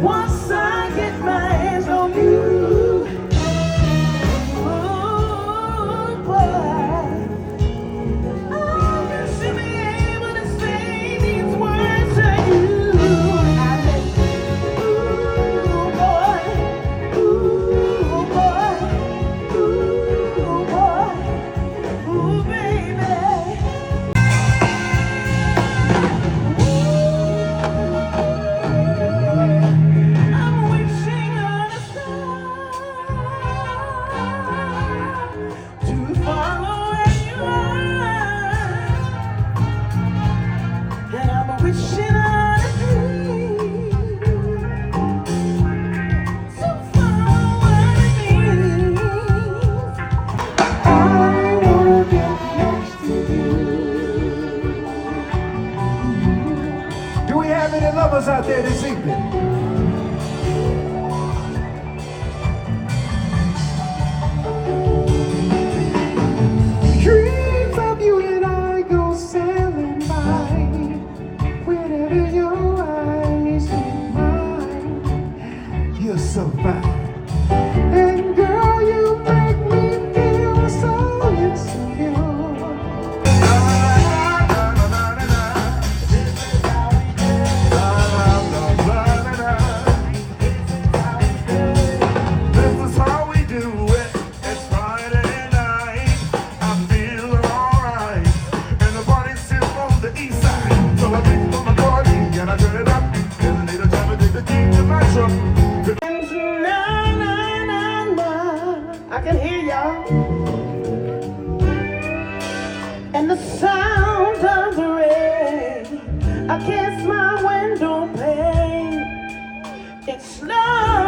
Once I get my hands on you, oh boy, oh, you should be able to say these words to you. I said, ooh boy, ooh boy, ooh boy, ooh baby. I'm wishing on a star to follow where you are, and I'm wishing on a dream to follow what it means. I wanna get next to you. Do we have any lovers out there this evening? Dreams of you and I go sailing by, whenever your eyes meet mine. You're so fine. And girl, you make me feel so insecure. This is how we do it. It's Friday night. I'm feeling alright. And the party's still on the east side. So I pick on my party and I turn it up. And I need a time to take the key to my truck. Na, na, na, na. I can hear y'all. And the sound of the rain against my window pane. It's slow.